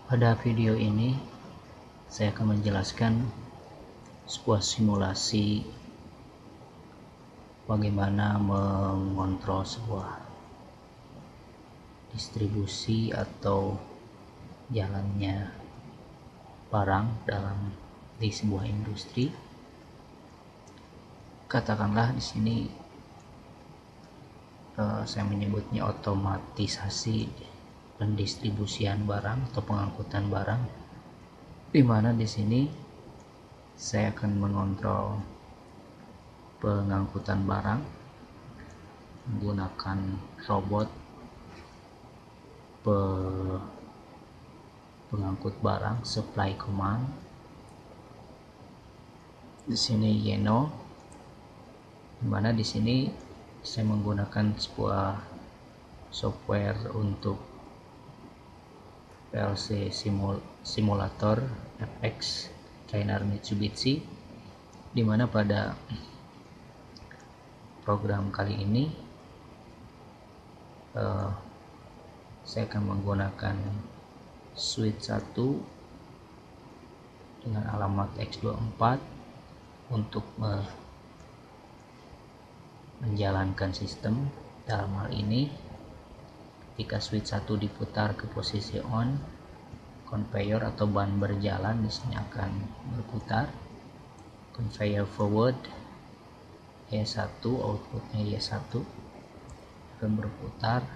Pada video ini saya akan menjelaskan sebuah simulasi bagaimana mengontrol sebuah distribusi atau jalannya barang di sebuah industri. Katakanlah di sini saya menyebutnya otomatisasi pendistribusian barang atau pengangkutan barang, di mana di sini saya akan mengontrol pengangkutan barang menggunakan robot pengangkut barang supply command. Di sini Yeno, di mana di sini saya menggunakan sebuah software untuk PLC simulator FX Trainer Mitsubishi, di mana pada program kali ini saya akan menggunakan switch 1 dengan alamat X24 untuk menjalankan sistem. Dalam hal ini, ketika switch 1 diputar ke posisi on, conveyor atau ban berjalan di sini akan berputar. Conveyor forward Y1, outputnya Y1 akan berputar,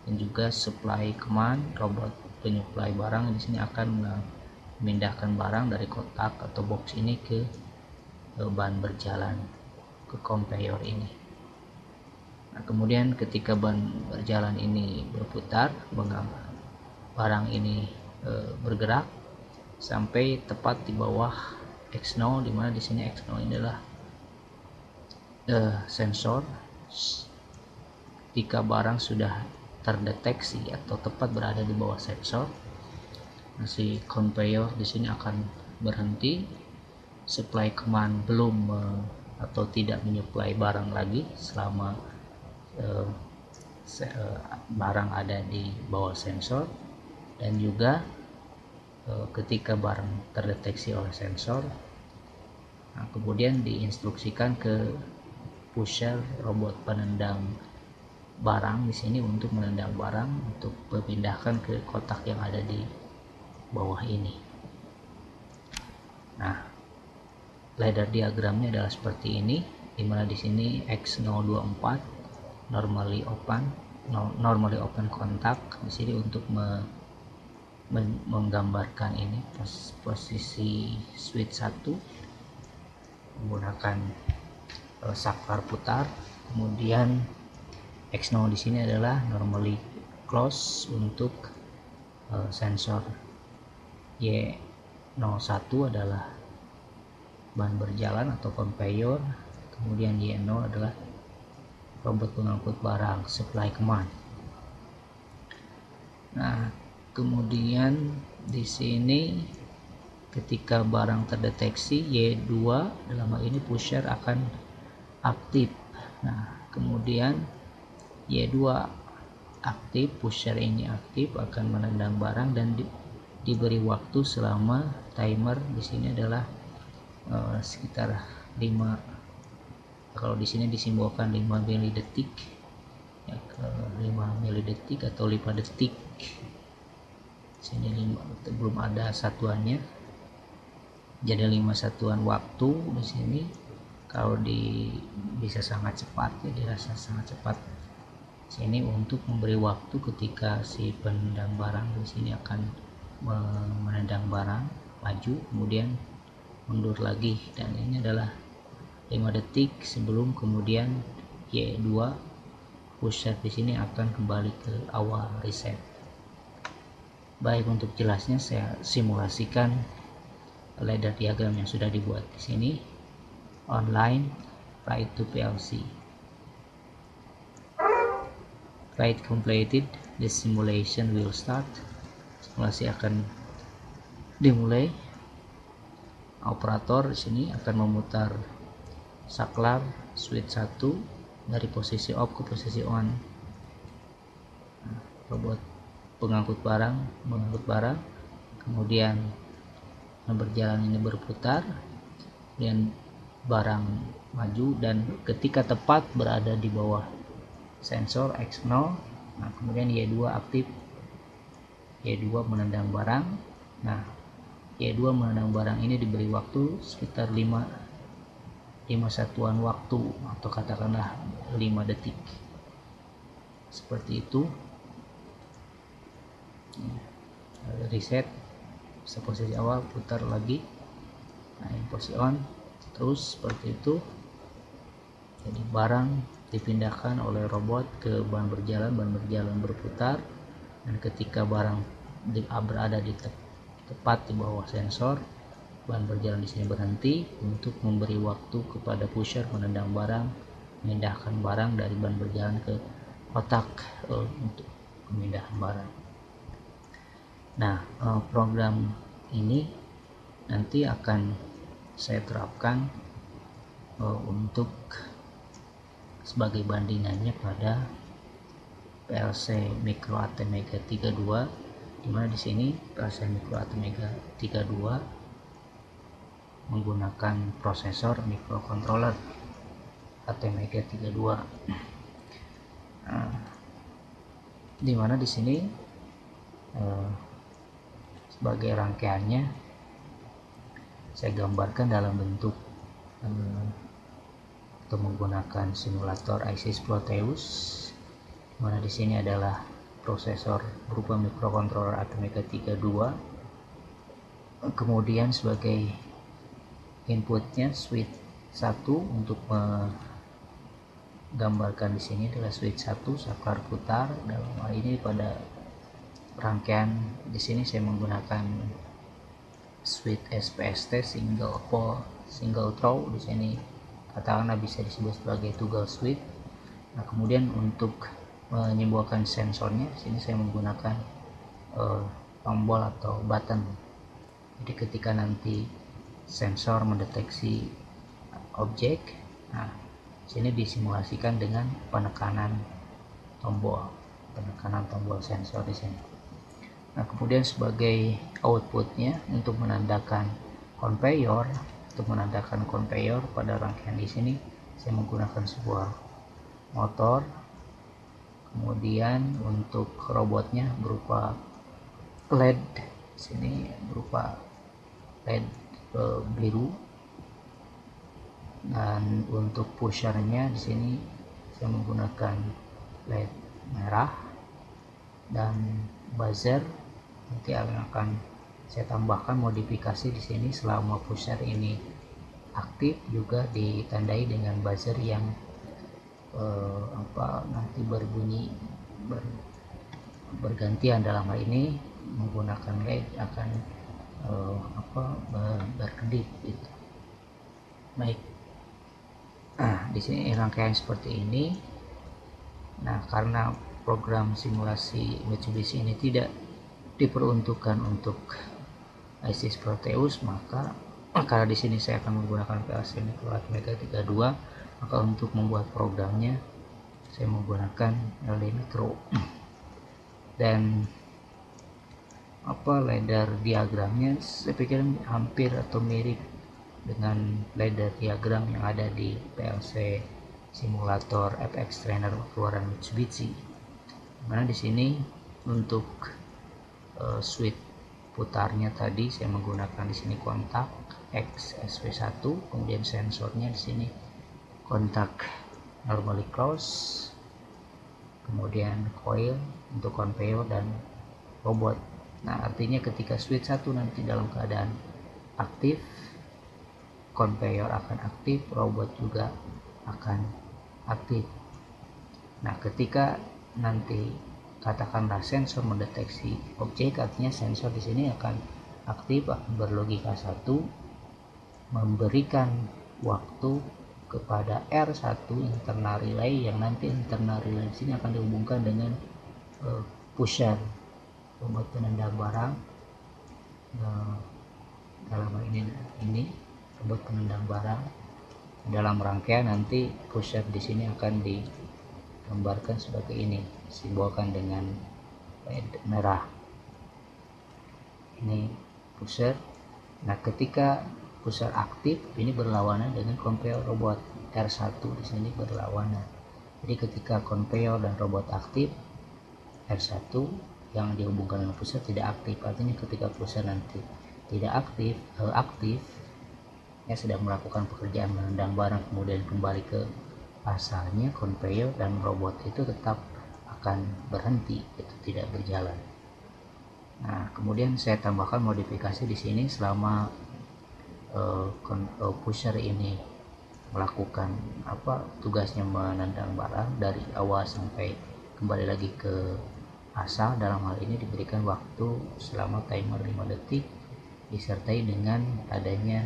dan juga supply command robot penyuplai barang di sini akan memindahkan barang dari kotak atau box ini ke ban berjalan, ke conveyor ini. Nah, kemudian ketika ban berjalan ini berputar, barang ini bergerak sampai tepat di bawah X0, di mana di sini X0 ini adalah sensor. Ketika barang sudah terdeteksi atau tepat berada di bawah sensor, si conveyor di sini akan berhenti. Supply command belum atau tidak menyuplai barang lagi selama barang ada di bawah sensor, dan juga ketika barang terdeteksi oleh sensor, nah, kemudian diinstruksikan ke pusher robot penendang barang di sini untuk menendang barang untuk memindahkan ke kotak yang ada di bawah ini. Nah, ladder diagramnya adalah seperti ini, dimana di sini X024 normally open kontak di sini untuk menggambarkan ini posisi switch 1 menggunakan saklar putar. Kemudian X0 di sini adalah normally close untuk sensor. Y01 adalah ban berjalan atau conveyor. Kemudian Y0 adalah robot pengangkut barang supply command. Nah, kemudian di sini ketika barang terdeteksi, Y2 dalam hal ini pusher akan aktif. Nah, kemudian Y2 aktif, pusher ini aktif, akan menendang barang dan diberi waktu selama timer di sini adalah sekitar 5, kalau di sini disimbolkan 5 milidetik ya, 5 milidetik atau 5 detik. Sini 5, belum ada satuannya, jadi 5 satuan waktu di sini. Kalau bisa sangat cepat, ya dirasa sangat cepat sini untuk memberi waktu ketika si penendang barang di sini akan menendang barang maju, kemudian mundur lagi, dan ini adalah 5 detik sebelum kemudian Y2 pusher di sini akan kembali ke awal reset. Baik, untuk jelasnya saya simulasikan ladder diagram yang sudah dibuat di sini online. Write to PLC. Write completed. The simulation will start. Simulasi akan dimulai. Operator di sini akan memutar saklar switch 1 dari posisi off ke posisi on. Robot mengangkut barang kemudian berjalan ini berputar, dan barang maju, dan ketika tepat berada di bawah sensor X0, nah kemudian Y2 aktif, Y2 menendang barang. Nah, Y2 menendang barang ini diberi waktu sekitar 5 satuan waktu, atau katakanlah 5 detik, seperti itu. Reset posisi awal, putar lagi, nah ini posisi on, terus seperti itu. Jadi barang dipindahkan oleh robot ke ban berjalan berputar, dan ketika barang berada di tepat di bawah sensor, ban berjalan di sini berhenti untuk memberi waktu kepada pusher menendang barang, memindahkan barang dari ban berjalan ke kotak untuk pemindahan barang. Nah, program ini nanti akan saya terapkan untuk sebagai bandingannya pada PLC Micro ATmega 32, di mana di sini PLC Micro ATmega 32 menggunakan prosesor microcontroller ATmega 32. Di mana di sini sebagai rangkaiannya saya gambarkan dalam bentuk atau menggunakan simulator IC Proteus, mana di sini adalah prosesor berupa microcontroller ATmega 32, kemudian sebagai inputnya switch 1 untuk menggambarkan di sini adalah switch 1 saklar putar. Dalam hal ini pada rangkaian di sini saya menggunakan switch SPST single pole single throw, di sini katakanlah bisa disebut sebagai toggle switch. Nah, kemudian untuk menyembuhkan sensornya di sini saya menggunakan tombol atau button. Jadi ketika nanti sensor mendeteksi objek, nah sini disimulasikan dengan penekanan tombol sensor di sini. Nah, kemudian sebagai outputnya untuk menandakan conveyor pada rangkaian di sini saya menggunakan sebuah motor. Kemudian untuk robotnya berupa LED, sini berupa LED biru, dan untuk pushernya di sini saya menggunakan LED merah, dan buzzer nanti akan saya tambahkan modifikasi di sini. Selama pusher ini aktif juga ditandai dengan buzzer yang nanti berbunyi bergantian. Dalam hal ini menggunakan LED akan berkedip gitu. Baik, di sini rangkaian seperti ini. Nah, karena program simulasi Mitsubishi ini tidak diperuntukkan untuk IC Proteus, maka karena di sini saya akan menggunakan PLC Micro ATmega 32, maka untuk membuat programnya saya menggunakan LD Micro. Dan ladder diagramnya saya pikir hampir atau mirip dengan ladder diagram yang ada di PLC simulator FX Trainer keluaran Mitsubishi. Mana di sini untuk switch putarnya tadi saya menggunakan di sini kontak XSP1, kemudian sensornya di sini kontak normally close, kemudian coil untuk conveyor dan robot. Nah, artinya ketika switch 1 nanti dalam keadaan aktif, conveyor akan aktif, robot juga akan aktif. Nah, ketika nanti katakanlah sensor mendeteksi objek, artinya sensor di sini akan aktif, akan berlogika 1, memberikan waktu kepada R1 internal relay, yang nanti internal relay di sini akan dihubungkan dengan pusher, robot penendang barang. Dalam hal ini robot penendang barang. Dalam rangkaian nanti pusher di sini akan digambarkan sebagai ini, simbolkan dengan LED merah. ini pusher. Nah, ketika pusher aktif ini berlawanan dengan conveyor robot R1 di sini berlawanan. Jadi ketika conveyor dan robot aktif, R1 yang dihubungkan dengan pusher tidak aktif. Artinya ketika pusher nanti tidak aktif ya, sedang melakukan pekerjaan menendang barang kemudian kembali ke asalnya, conveyor dan robot itu tetap akan berhenti, itu tidak berjalan. Nah, kemudian saya tambahkan modifikasi di sini selama pusher ini melakukan tugasnya menendang barang dari awal sampai kembali lagi ke asal. Dalam hal ini diberikan waktu selama timer 5 detik disertai dengan adanya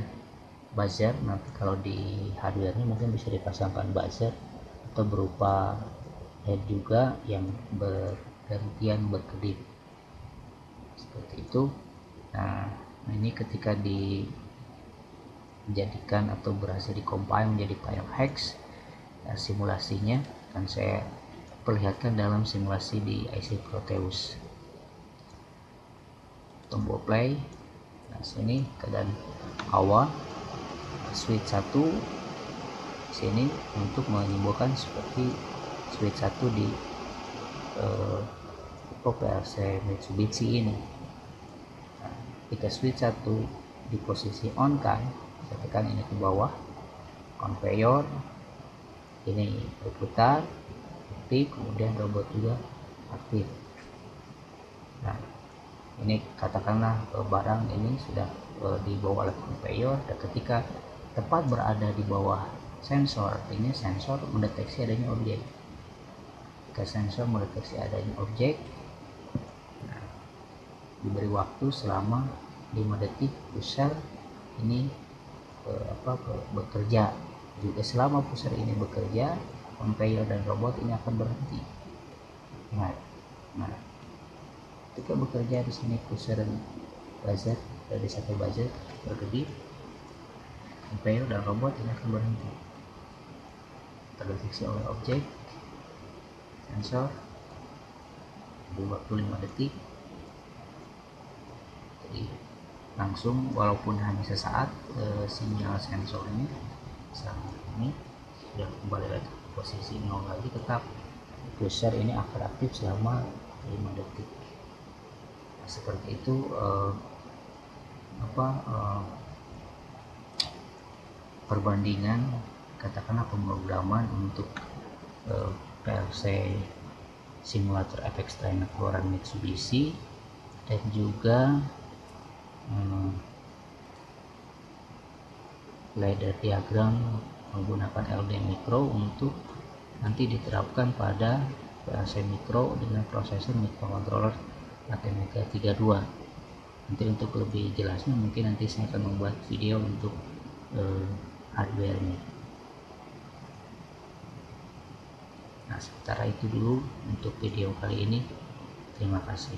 buzzer. Nanti kalau di hardware-nya mungkin bisa dipasangkan buzzer atau berupa LED juga yang bergantian berkedip seperti itu. Nah, ini ketika dijadikan atau berhasil dikompil menjadi file hex, simulasinya akan saya perlihatkan dalam simulasi di IC Proteus. Tombol play. Nah, sini keadaan awal switch 1 sini untuk menyimbolkan seperti switch 1 di PLC Mitsubishi ini. Nah, ketika switch 1 di posisi on kan, saya tekan ini ke bawah, conveyor ini berputar aktif, kemudian robot juga aktif. Nah, ini katakanlah barang ini sudah dibawa oleh conveyor, dan ketika tepat berada di bawah sensor, artinya sensor mendeteksi adanya objek. Jika sensor mendeteksi adanya objek, nah, diberi waktu selama 5 detik pusher ini bekerja. Juga selama pusher ini bekerja, conveyor dan robot ini akan berhenti. Nah, ketika bekerja di sini pusher buzzer dari satu buzzer berkedip, conveyor dan robot ini akan berhenti. Terdeteksi oleh objek sensor di waktu 5 detik. Jadi langsung walaupun hanya sesaat, sinyal sensor ini sudah kembali lagi ke posisi 0 lagi, tetap pusher ini akan aktif selama 5 detik. Nah, seperti itu perbandingan, katakanlah pemrograman untuk PLC simulator FX Trainer keluaran Mitsubishi, dan juga ladder diagram menggunakan LD Micro untuk nanti diterapkan pada PLC Micro dengan prosesor microcontroller ATmega 32. Nanti untuk lebih jelasnya mungkin nanti saya akan membuat video untuk hardware-nya. Nah, sementara itu dulu untuk video kali ini. Terima kasih.